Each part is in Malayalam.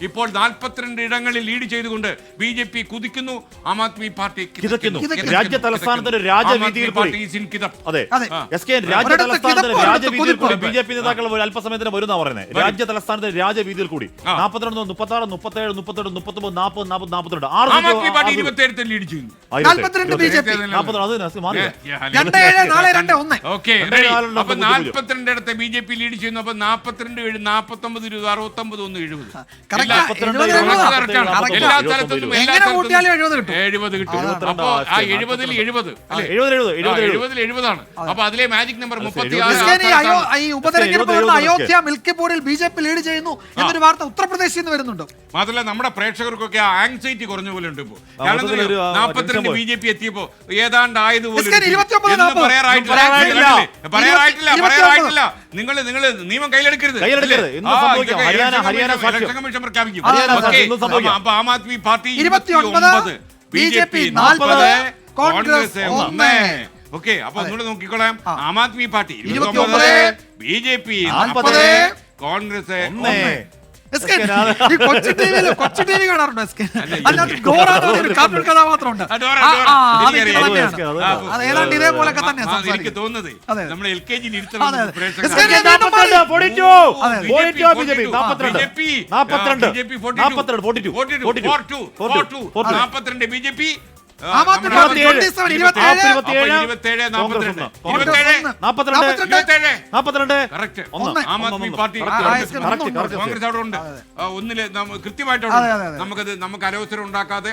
ഇപ്പോൾ 42 ഇടങ്ങളിൽ ലീഡ് ചെയ്തുകൊണ്ട് ബി.ജെ.പി കുതിക്കുന്നു. ആം ആദ്മി പാർട്ടി രാജ്യ തലസ്ഥാനത്തിന്റെ രാജവീതിയിൽ ബി.ജെ.പി നേതാക്കൾ അല്പസമയത്തിന് വരുന്ന പറയുന്നത്. രാജ്യ തലസ്ഥാനത്തിന്റെ രാജവീതിയിൽ കൂടി 42, 36, 37, 38, 39, 40, 42 ആം ആദ്മി പാർട്ടി 27 ലീഡ് ചെയ്യുന്നു. 42 ബി.ജെ.പി. 42 ഇടത്തെ ബി.ജെ.പി ലീഡ് ചെയ്യുന്നു. അപ്പൊ 42, 49, 20, 69, 1, 70. എല്ലാ സ്ഥലത്തും 70 കിട്ടും. അപ്പൊ ആ 70-ൽ 70 ആണ്. അപ്പൊ അതിലെ മാജിക് നമ്പർ 36. ഈ ഉപതെരഞ്ഞെടുപ്പ് അയോധ്യ മിൽക്കി ബോർഡിൽ ബി.ജെ.പി ലീഡ് ചെയ്യുന്നു എന്നൊരു വാർത്ത ഉത്തർപ്രദേശിൽ നിന്ന് വരുന്നുണ്ട്. മാത്രമല്ല നമ്മുടെ പ്രേക്ഷകർക്കൊക്കെ ആങ്സൈറ്റി കുറഞ്ഞ പോലെ ഉണ്ട്. ഇപ്പോ 42 ബി.ജെ.പി എത്തിയപ്പോ ഏതാണ്ട് ആയതുപോലെ പറയാറായിട്ടില്ല. നിങ്ങൾ നിയമം കയ്യിലെടുക്കരുത്. കമ്മീഷൻ പ്രഖ്യാപിക്കും. അപ്പൊ Aam Aadmi party 29, BJP 40, Congress 1. Okay, അപ്പൊ ഒന്നുകൂടെ നോക്കിക്കോളാം. Aam Aadmi party 29, BJP 40, Congress 1. കൊച്ചു ടി വി കാണാറുണ്ടോ? കഥാപാത്രമുണ്ട്. ഏതാണ്ട് ഇതേപോലൊക്കെ തന്നെ എനിക്ക് തോന്നുന്നത് നമ്മൾ LKG ബി.ജെ.പി കോൺഗ്രസ് അവിടെ ഉണ്ട്. ഒന്നില് കൃത്യമായിട്ടുണ്ട്. നമുക്ക് അനവസരം ഉണ്ടാക്കാതെ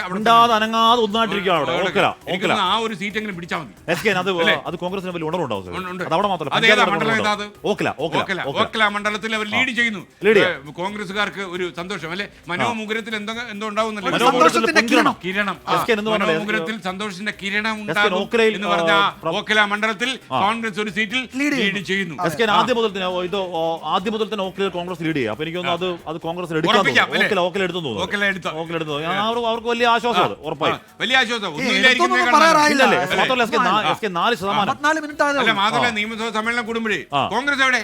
അനങ്ങാതെ ഒന്നായിട്ടിരിക്കുകയാണ്. ആ ഒരു സീറ്റെങ്കിലും പിടിച്ചാൽ മതി. അത് കോൺഗ്രസിന് വലിയ ഉണർവുണ്ടാവും. ഓക്കല മണ്ഡലത്തിൽ അവർ ലീഡ് ചെയ്യുന്നു. കോൺഗ്രസുകാർക്ക് ഒരു സന്തോഷം അല്ലെ. മനോമുകുരത്തിൽ എന്തോ ഉണ്ടാവുന്നല്ലേ കിരണം. സന്തോഷത്തിന്റെ കിരണം ഉണ്ടാകും എന്ന് പറഞ്ഞ ഓക്കല മണ്ഡലത്തിൽ കോൺഗ്രസ് ഒരു സീറ്റിൽ ലീഡ് ചെയ്യുന്നു. ആദ്യം മുതൽ തന്നെ ഓക്കലയിൽ കോൺഗ്രസ് ലീഡ് ചെയ്യും. അപ്പൊ എനിക്ക് തോന്നുന്നു അത് കോൺഗ്രസ് അവർക്ക് വലിയ ആശ്വാസം. ഉറപ്പായി വലിയ ആശ്വാസം. മാത്രമല്ല നിയമസഭാ സമ്മേളനം കൂടുമ്പോഴേ കോൺഗ്രസ് എവിടെ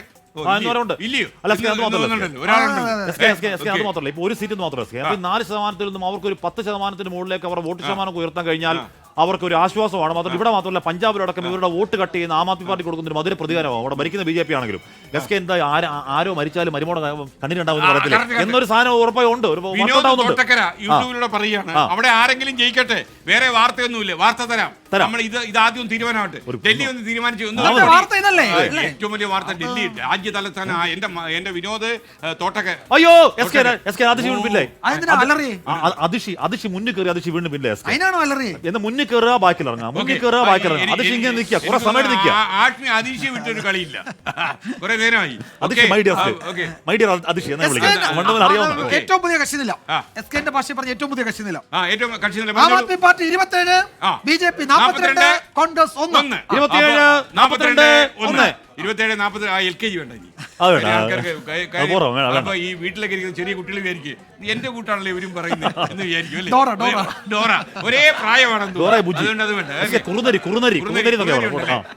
ഇല്ലയോ? അത് മാത്രമല്ല, ഇപ്പൊ ഒരു സീറ്റ് മാത്രമല്ല, 4% നിന്നും അവർക്ക് ഒരു 10% മുകളിലേക്ക് അവർ വോട്ട് ശതമാനം ഉയർത്താൻ കഴിഞ്ഞാൽ അവർക്ക് ഒരു ആശ്വാസമാണ്. മാത്രമല്ല ഇവിടെ മാത്രമല്ല, പഞ്ചാബിലടക്കം ഇവരുടെ വോട്ട് കട്ട് ചെയ്യുന്ന ആം ആദ്മി പാർട്ടി കൊടുക്കുന്ന ഒരു മധുര പ്രതികാരമാവും. അവിടെ ഭരിക്കുന്ന ബി.ജെ.പി ആണെങ്കിലും എന്താ ആരോ മരിച്ചാലും മരുമോടെ കണ്ണിലുണ്ടാവുന്ന തരത്തില് എന്നൊരു സാധനം ഉറപ്പായി ഉണ്ട്. യൂട്യൂബിലൂടെ പറയുകയാണ്, അവിടെ ആരെങ്കിലും ജയിക്കട്ടെ, വേറെ വാർത്തയൊന്നുമില്ല, വാർത്ത തരാം. നമ്മൾ ഇതാദ്യം തീരുമാനമാവട്ടെ. ഡൽഹി ഒന്ന് തീരുമാനിച്ചു. ഏറ്റവും വലിയ വാർത്ത ഡൽഹി രാജ്യ തലസ്ഥാന എന്റെ വിനോദ് തോട്ടക്കര. അയ്യോ അതിഷി മുന്നിൽ കയറി അതിഷി വീണ്ടും പിന്നിലെ എന്ന് മുന്നിൽ കയറുക ബാക്കിൽ ഇറങ്ങാം, മുന്നിൽ കയറുക ബാക്കിൽ ഇറങ്ങാം. അതിഷി ഇങ്ങനെ നിൽക്കുക, കുറെ സമയം നിൽക്കുക. ആഷ്മി അതിഷി വിട്ടൊരു കളിയില്ല, കുറെ നേരമായി. ഏറ്റവും പുതിയ കക്ഷിനില ഭാഷ പറഞ്ഞ ഏറ്റവും പുതിയ കക്ഷിനില Aam Aadmi party 27, BJP 42, Congress 1. 27-40 LKG വേണ്ട. അപ്പൊ ഈ വീട്ടിലൊക്കെ ഇരിക്കുന്ന ചെറിയ കുട്ടികൾ വിചാരിക്കും എന്റെ കൂട്ടാണല്ലോ ഇവരും പറയുന്നത് എന്ന് വിചാരിക്കും അല്ലേ. ഡോറ ഒരേ പ്രായമാണെന്ന് അതുകൊണ്ട് അത് വേണ്ട.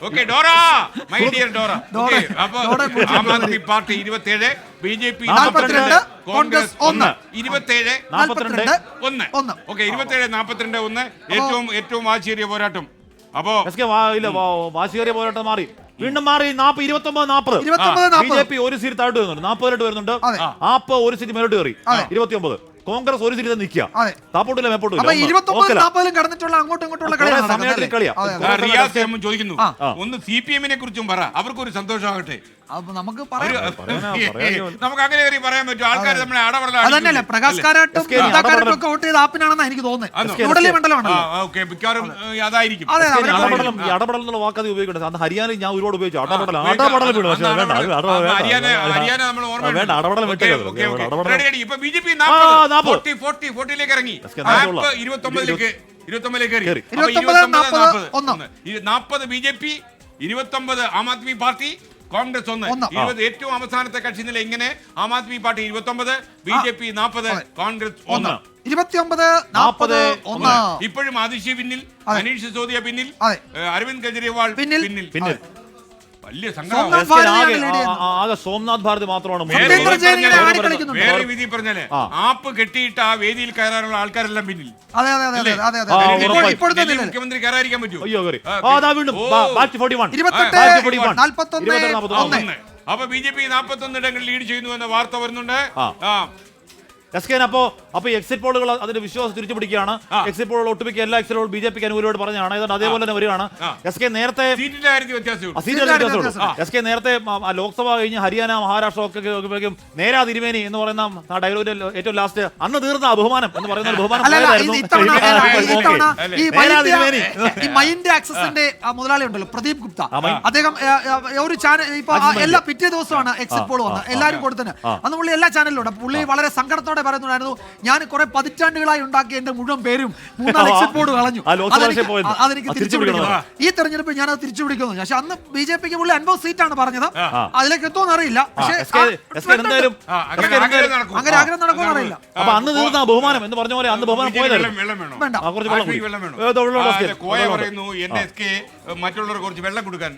Okay Dora, my dear Dora. അപ്പൊ Aam Aadmi party 27, BJP 42, Congress 1. 27-42-1. Okay, 27-42-1 ഏറ്റവും വാശിയേറിയ പോരാട്ടം. അപ്പോ വാശിയേറിയ പോരാട്ടം മാറി, വീണ്ടും മാറി. 29-40 ബി.ജെ.പി ഒരു സീറ്റ് താഴോട്ട് വരുന്നുണ്ട്, 40 വരുന്നുണ്ട്. ആപ്പ് ഒരു സീറ്റ് മേലോട്ട് കയറി 29. കോൺഗ്രസ് ഒരു സീറ്റ് നിൽക്കുക, താപ്പോട്ടില്ല മേപ്പോട്ടില്ല. ചോദിക്കുന്നു, ഒന്ന് CPM-നെ കുറിച്ചും പറ, അവർക്കൊരു സന്തോഷമാകട്ടെ. നമുക്ക് അങ്ങനെ പറയാൻ പറ്റും. ആൾക്കാർ നമ്മളെ അതന്നെയല്ലേ പ്രകാശ് കാരാട്ടും വോട്ട് ചെയ്ത ആപ്പിനാണെന്ന് എനിക്ക് തോന്നുന്നത്. മണ്ഡലമാണ് അതായിരിക്കും. അടപടൽ എന്നുള്ള വാക്കത് ഉപയോഗിക്കുന്നത്. അത് ഹരിയാനയിൽ ഞാൻ ഒരുപാട് ഉപയോഗിച്ചു. ഇപ്പൊ ബി.ജെ.പി 40-40 ഇറങ്ങി. 40 ബി.ജെ.പി, 29 ആം ആദ്മി പാർട്ടി, കോൺഗ്രസ് 1. ഏറ്റവും അവസാനത്തെ കക്ഷി നില ഇങ്ങനെ: ആം ആദ്മി പാർട്ടി 29, ബി.ജെ.പി 40, കോൺഗ്രസ് 1. 29-40-1. ഇപ്പോഴും അതിഷി പിന്നിൽ, മനീഷ് സിസോദിയ പിന്നിൽ, അരവിന്ദ് കെജ്രിവാൾ പിന്നിൽ. വലിയ സോംനാഥ് സംഘടന ഭാരതിയാണ് lead ചെയ്യുന്നത്. ആകെ സോംനാഥ് ഭാരതി മാത്രമാണ് സത്യേന്ദ്ര ജെയിനിനെ ആടിക്കളിക്കുന്നുണ്ട്. വേറെ വിധി പറഞ്ഞാലേ ആപ്പ് കെട്ടിയിട്ട് ആ വേദിയിൽ കയറാനുള്ള ആൾക്കാരെല്ലാം പിന്നിൽ. അതെ അതെ അതെ അതെ അതെ ആ, അതെ ഉറപ്പായും. ഇപ്പോഴത്തെ ഡൽഹി നിലയിൽ മുഖ്യമന്ത്രി കയറാതിരിക്കാൻ പറ്റുമോ? അയ്യോ കയറി. അതാ വീണ്ടും ബാക്ക് ടു 41. 28 41. 41 ഒന്ന്. അപ്പൊ ബി.ജെ.പി 41 ഇടങ്ങളിൽ ലീഡ് ചെയ്യുന്നു എന്ന വാർത്ത വരുന്നുണ്ട്. അപ്പൊ എക്സിറ്റ് പോളുകൾ അതിന്റെ വിശ്വാസം തിരിച്ചു പിടിക്കുകയാണ്. എക്സിറ്റ് പോളുകൾ ഒട്ടുമിക്ക എല്ലാ എക്സിറ്റ് പോളുകൾ ബി.ജെ.പിക്ക് അനുകൂലമായിട്ട് പറഞ്ഞാണ്. ഏതാണ്ട് അതേപോലെ തന്നെ വരികയാണ്. എസ് കെ നേരത്തെ സീറ്റിന്റെ കാര്യത്തിൽ വ്യത്യാസമുണ്ട്. എസ് കെ നേരത്തെ ലോക്സഭ കഴിഞ്ഞ് ഹരിയാന മഹാരാഷ്ട്ര ഒക്കെ നേരാ തിരുമേനി എന്ന് പറയുന്ന ആ ഡയലോഗിന്റെ ഏറ്റവും ലാസ്റ്റ് അന്ന് തീർന്ന ബഹുമാനം എന്ന് പറയുന്ന ഒരു ബഹുമാനം ഈ മൈൻഡ് ആക്സസിന്റെ മുതലാളി ഉണ്ടല്ലോ പ്രദീപ് ഗുപ്ത, അദ്ദേഹം ഒരു ചാനൽ ഇപ്പൊ എല്ലാ പിറ്റേ ദിവസമാണ് എക്സിറ്റ് പോൾ വന്നത് എല്ലാവരും കൊടുത്തത്. അന്ന് പുള്ളി എല്ലാ ചാനലിലും പുള്ളി വളരെ സങ്കടത്തോടെ പറയുന്നുണ്ടായിരുന്നു, ഞാൻ കുറെ പതിറ്റാണ്ടുകളായി ഉണ്ടാക്കിയ എന്റെ മുഴുവൻ പേരും 3 എക്സിറ്റ് പോൾ കളഞ്ഞു, അതെനിക്ക് തിരിച്ചു പിടിക്കണം, ഈ തെരഞ്ഞെടുപ്പിൽ ഞാൻ അത് തിരിച്ചു പിടിക്കുന്നു. പക്ഷെ അന്ന് ബി.ജെ.പിക്ക് പുള്ളി 50 സീറ്റാണ് പറഞ്ഞത്, അതിലേക്ക് എത്തുമെന്ന് അറിയില്ല. പക്ഷേ അങ്ങനെ ആഗ്രഹം നടക്കുമെന്ന് അറിയില്ല. അപ്പൊ അന്ന് തീർന്ന ബഹുമാനം എന്ന് പറഞ്ഞ പോലെ അന്ന് ബഹുമാനം മറ്റുള്ളവർ കുറച്ച് വെള്ളം കുടിക്കാൻ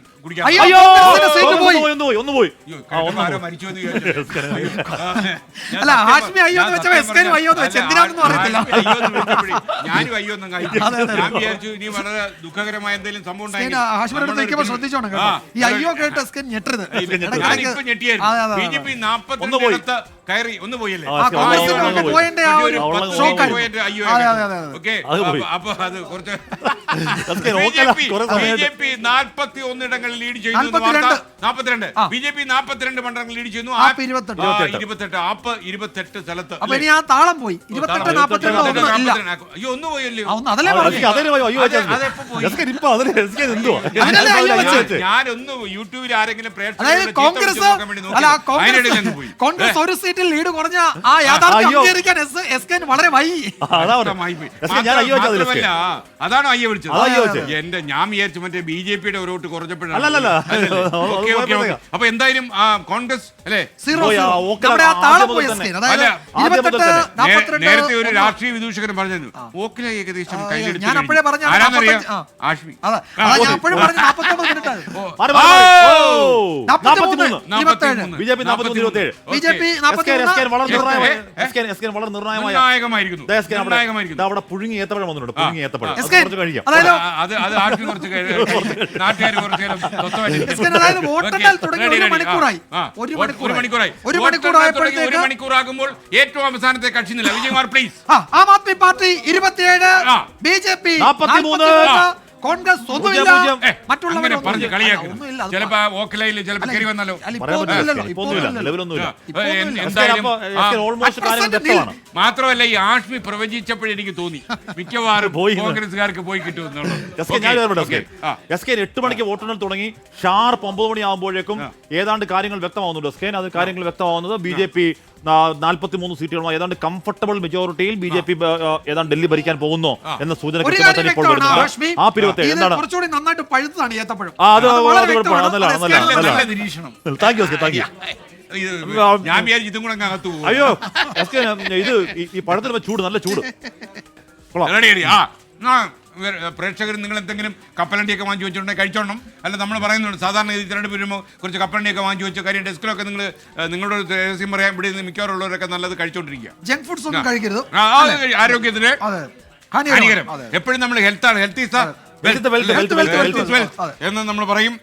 അല്ല ഹാഷ്മി അയ്യോ എന്ന് വെച്ചാൽ എസ്കേനും അയ്യോ എന്ന് വെച്ചാൽ എന്തിനാണെന്ന് അറിയത്തില്ല. ഞാനും അയ്യോ ഒന്നും ഞാൻ വിചാരിച്ചു ഇനി വളരെ ദുഃഖകരമായ എന്തെങ്കിലും സംഭവം ഹാഷ്മിയോട് ശ്രദ്ധിച്ചോണം കേട്ടോ, ഈ അയ്യോ കേട്ട് എസ്കേൻ ഞെട്ടരുത്. ഞാനിപ്പോ ഞെട്ടിയായിരുന്നു. ബി.ജെ.പി 42 കയറി ഒന്ന് പോയല്ലേ, അപ്പൊ അത് കുറച്ച് ബി.ജെ.പി 41 ഇടങ്ങളിൽ ലീഡ് ചെയ്യുന്നു. 42 ബി.ജെ.പി 42 മണ്ഡലങ്ങൾ ലീഡ് ചെയ്യുന്നു. 28 ആപ്പ് 28 സ്ഥലത്ത്. അപ്പൊ ഇനി ആ താളം പോയി 28 42 അയ്യോ ഒന്ന് പോയല്ലേ, ഞാനൊന്ന് യൂട്യൂബിൽ ആരെങ്കിലും കോൺഗ്രസ് ഒരു സീറ്റിൽ ലീഡ് കുറഞ്ഞ ആ യാഥാർത്ഥ്യം അംഗീകരിക്കാൻ എസ്കേൻ വളരെ വൈകി. അതാണോ അയ്യ വിളിച്ചത്? എന്റെ ഞാൻ വിചാരിച്ചു മറ്റേ ബി.ജെ.പിയുടെ ഒരു വോട്ട് കുറഞ്ഞപ്പോഴാണ്. അപ്പൊ എന്തായാലും കോൺഗ്രസ് അല്ലെ നേരത്തെ ഒരു രാഷ്ട്രീയ വിദൂഷകൻ പറഞ്ഞിരുന്നു ഓക്കില ഏകദേശം കയ്യിലെടുത്ത് അവിടെ പുഴുങ്ങി ഏത്തപ്പഴം വന്നിട്ടുണ്ട്. പുഴുങ്ങി ഏത്തപ്പഴം കഴിക്കാം. നാട്ടുകാർ കുറച്ചു ഒരു മണിക്കൂറാകുമ്പോൾ ഏറ്റവും അവസാനത്തെ കക്ഷി നില Vijayakumar please. Aam Aadmi party 27, BJP 43, Congress അങ്ങനെ പറഞ്ഞ് കളിയാക്കും. ചിലപ്പോ ഓക്കലയിൽ ചിലപ്പോ കയറി വന്നാലോ. മാത്രമല്ല ഈ ആഷ്മി പ്രവചിച്ചപ്പോഴും എനിക്ക് തോന്നി മിക്കവാറും കോൺഗ്രസ്സുകാർക്ക് പോയി കിട്ടുമെന്നുള്ളത്. 8 മണിക്ക് വോട്ടെണ്ണൽ തുടങ്ങി ഷാർപ്പ് 9 മണിയാകുമ്പോഴേക്കും ഏതാണ്ട് കാര്യങ്ങൾ വ്യക്തമാവുന്നുണ്ട്. സ്കേൻ അത് കാര്യങ്ങൾ വ്യക്തമാവുന്നത് ബി.ജെ.പി 43 സീറ്റുകളുമായി ഏതാണ്ട് കംഫർട്ടബിൾ മെജോറിറ്റിയിൽ ബി.ജെ.പി ഏതാണ്ട് ഡൽഹി ഭരിക്കാൻ പോകുന്നു എന്ന സൂചന ഇപ്പോൾ വരുന്നുണ്ട്. ആ 27 എന്താണ് കുറച്ചുകൂടി നന്നായിട്ട് പഴുത്തതാണ് ഏത്തപ്പഴം. Thank you. ഞാൻ വിചാരിച്ചു ഇതും കൂടെ അകത്തു പോകും. അയ്യോ ഇത് ഈ പഴത്തിന് ചൂട് നല്ല ചൂട്. പ്രേക്ഷകർ നിങ്ങൾ എന്തെങ്കിലും കപ്പലണ്ടിയൊക്കെ വാങ്ങിച്ചു വെച്ചിട്ടുണ്ടെങ്കിൽ കഴിച്ചോണം. അല്ല നമ്മൾ പറയുന്നുണ്ട് സാധാരണ ഈ തിരഞ്ഞെടുപ്പ് വരുമ്പോൾ കുറച്ച് കപ്പലണ്ടിയൊക്കെ വാങ്ങിച്ചു വെച്ച കാര്യം ഡെസ്കിലൊക്കെ നിങ്ങൾ നിങ്ങളുടെ രഹസ്യം പറയാൻ ഇവിടെ നിന്ന് മിക്കവാറുള്ളവരൊക്കെ നല്ലത് കഴിച്ചോണ്ടിരിക്കുക. ജങ്ക് ഫുഡ്സ് ഒന്നും കഴിക്കരുത്, ആരോഗ്യത്തിന് ഹാനികരം. എപ്പോഴും നമ്മൾ ഹെൽത്ത് ആണ്, ഹെൽത്ത് ഈസ് വെൽത്ത് എന്ന് നമ്മൾ പറയും.